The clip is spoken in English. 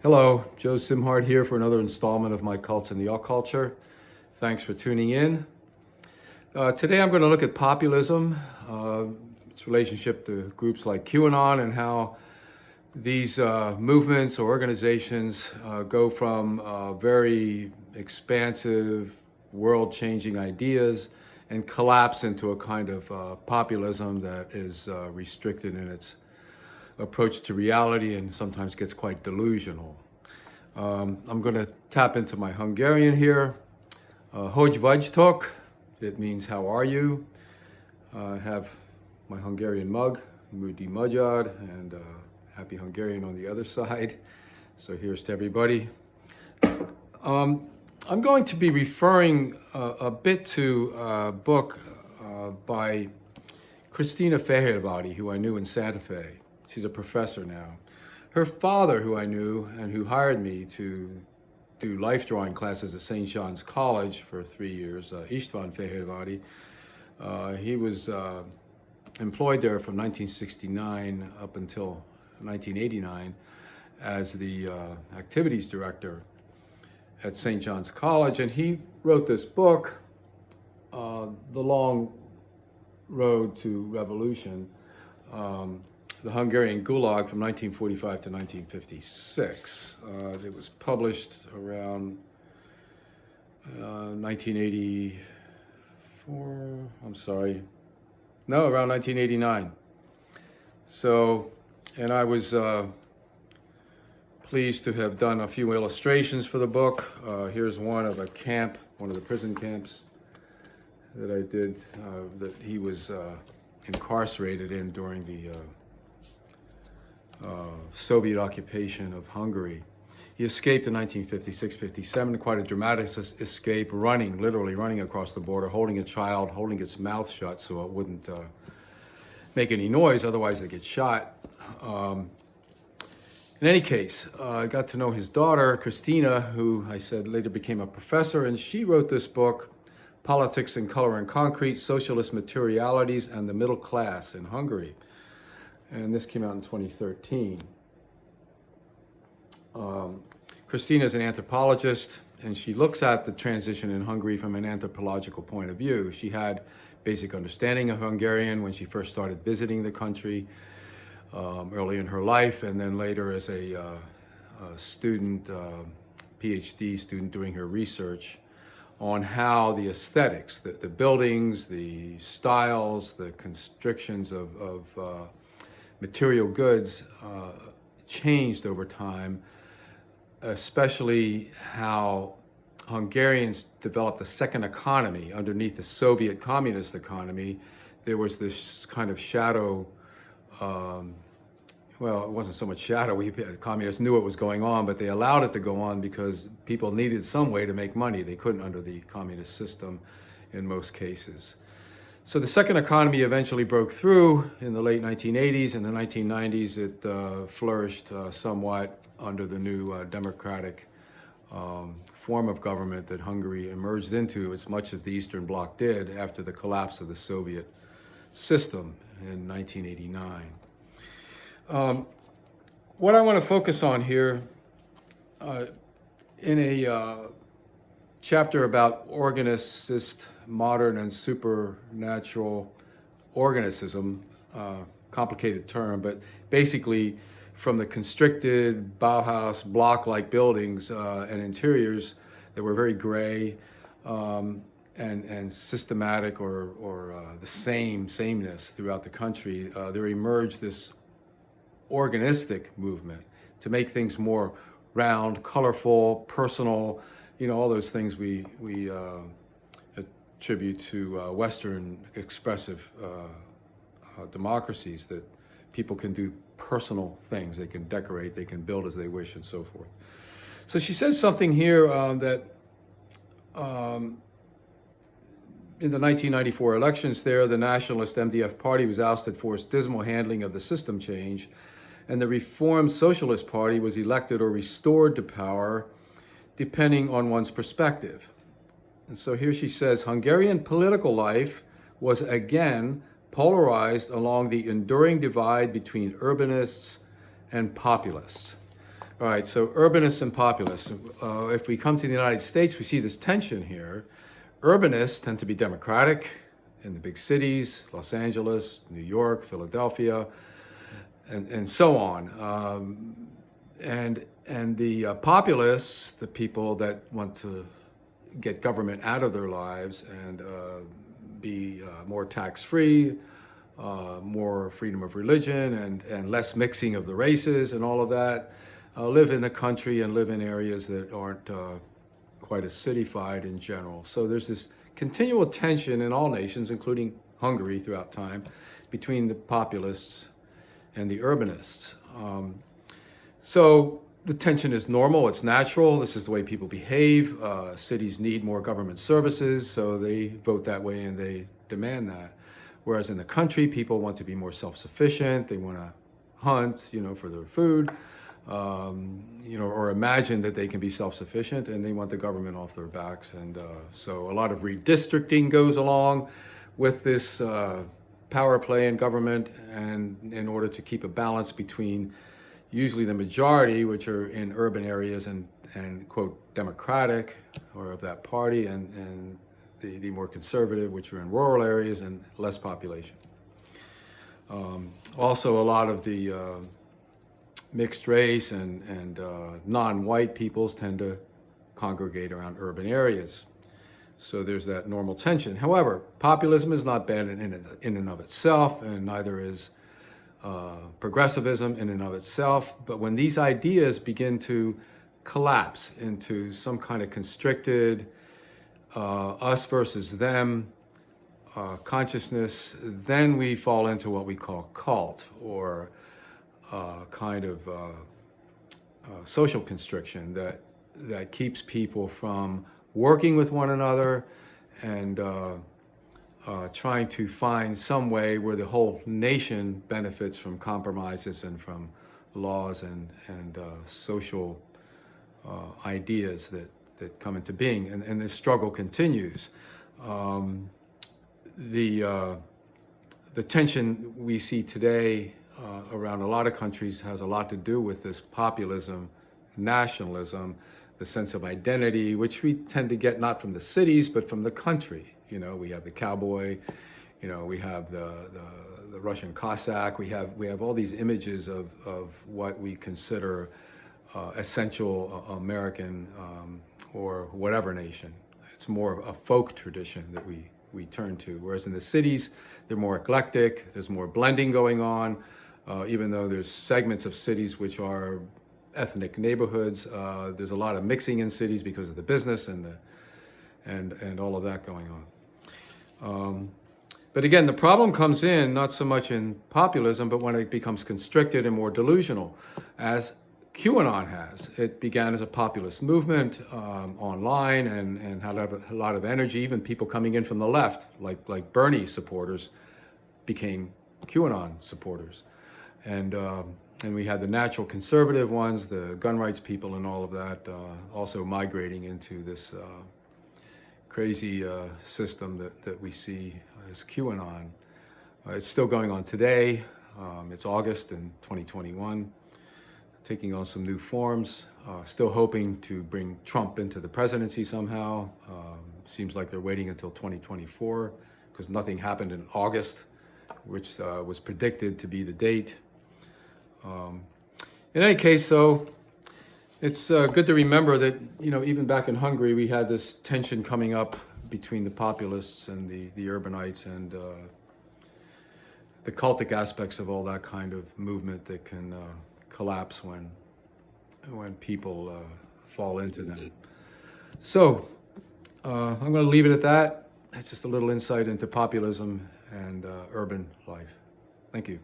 Hello, Joe Simhard here for another installment of my Cults and the Occulture. Thanks for tuning in. Today I'm going to look at populism, its relationship to groups like QAnon, and how these movements or organizations go from very expansive, world-changing ideas and collapse into a kind of populism that is restricted in its approach to reality and sometimes gets quite delusional. I'm going to tap into my Hungarian here. Hogy vagytok? It means how are you? I have my Hungarian mug, Mudi Magyar, and Happy Hungarian on the other side. So here's to everybody. I'm going to be referring a bit to a book by Krisztina Fehervary, who I knew in Santa Fe. She's a professor now. Her father, who I knew and who hired me to do life drawing classes at St. John's College for 3 years, Istvan Fehervary, he was employed there from 1969 up until 1989 as the activities director at St. John's College. And he wrote this book, The Long Road to Revolution, the Hungarian Gulag from 1945 to 1956. It was published around 1984, around 1989. So, and I was pleased to have done a few illustrations for the book. Here's one of a camp, one of the prison camps that I did, that he was incarcerated in during the Soviet occupation of Hungary. He escaped in 1956-57, quite a dramatic escape, literally running across the border, holding a child, holding its mouth shut so it wouldn't make any noise, otherwise they'd get shot. In any case, I got to know his daughter, Krisztina, who I said later became a professor, and she wrote this book, Politics in Color and Concrete, Socialist Materialities and the Middle Class in Hungary. And this came out in 2013. Krisztina is an anthropologist, and she looks at the transition in Hungary from an anthropological point of view. She had basic understanding of Hungarian when she first started visiting the country early in her life, and then later as a student, PhD student doing her research on how the aesthetics, the buildings, the styles, the constrictions of material goods changed over time, especially how Hungarians developed a second economy underneath the Soviet communist economy. There was this kind of shadow, well, it wasn't so much shadow, the communists knew what was going on, but they allowed it to go on because people needed some way to make money. They couldn't under the communist system in most cases. So the second economy eventually broke through in the late 1980s. In the 1990s, it flourished somewhat under the new democratic form of government that Hungary emerged into, as much as the Eastern Bloc did after the collapse of the Soviet system in 1989. What I want to focus on here in a chapter about organicist, modern and supernatural organicism, complicated term, but basically from the constricted Bauhaus block-like buildings and interiors that were very gray and systematic or the sameness throughout the country, there emerged this organistic movement to make things more round, colorful, personal, all those things we attribute to Western expressive democracies, that people can do personal things. They can decorate, they can build as they wish, and so forth. So she says something here that in the 1994 elections there, the nationalist MDF party was ousted for its dismal handling of the system change, and the Reformed Socialist Party was elected or restored to power depending on one's perspective. And so here she says, Hungarian political life was again polarized along the enduring divide between urbanists and populists. All right, so urbanists and populists. If we come to the United States, we see this tension here. Urbanists tend to be democratic in the big cities, Los Angeles, New York, Philadelphia, and so on. And the populists, the people that want to get government out of their lives and be more tax-free, more freedom of religion, and less mixing of the races and all of that, live in the country and live in areas that aren't quite as cityfied in general. So there's this continual tension in all nations, including Hungary throughout time, between the populists and the urbanists. So the tension is normal, it's natural, this is the way people behave. Cities need more government services, so they vote that way and they demand that. Whereas in the country, people want to be more self-sufficient, they want to hunt, for their food, or imagine that they can be self-sufficient, and they want the government off their backs. And so a lot of redistricting goes along with this power play in government, and in order to keep a balance between usually the majority, which are in urban areas and quote, democratic, or of that party, and the more conservative, which are in rural areas and less population. Also, a lot of the mixed race and non-white peoples tend to congregate around urban areas. So there's that normal tension. However, populism is not bad in and of itself, and neither is progressivism in and of itself. But when these ideas begin to collapse into some kind of constricted us versus them consciousness, then we fall into what we call cult, or kind of social constriction that keeps people from working with one another and trying to find some way where the whole nation benefits from compromises and from laws and social ideas that come into being. And this struggle continues. The tension we see today around a lot of countries has a lot to do with this populism, nationalism, the sense of identity, which we tend to get not from the cities, but from the country. We have the cowboy, we have the Russian Cossack, we have all these images of what we consider essential American or whatever nation. It's more a folk tradition that we turn to. Whereas in the cities, they're more eclectic, there's more blending going on, even though there's segments of cities which are ethnic neighborhoods. There's a lot of mixing in cities because of the business and all of that going on. But again, the problem comes in not so much in populism, but when it becomes constricted and more delusional, as QAnon has. It began as a populist movement online and had a lot of energy. Even people coming in from the left, like Bernie supporters, became QAnon supporters. And we had the natural conservative ones, the gun rights people and all of that, also migrating into this crazy system that we see as QAnon. It's still going on today. It's August in 2021, taking on some new forms. Still hoping to bring Trump into the presidency somehow. Seems like they're waiting until 2024 because nothing happened in August, which was predicted to be the date. In any case, so it's good to remember that, even back in Hungary, we had this tension coming up between the populists and the urbanites, and the cultic aspects of all that kind of movement that can collapse when people fall into them. So I'm going to leave it at that. It's just a little insight into populism and urban life. Thank you.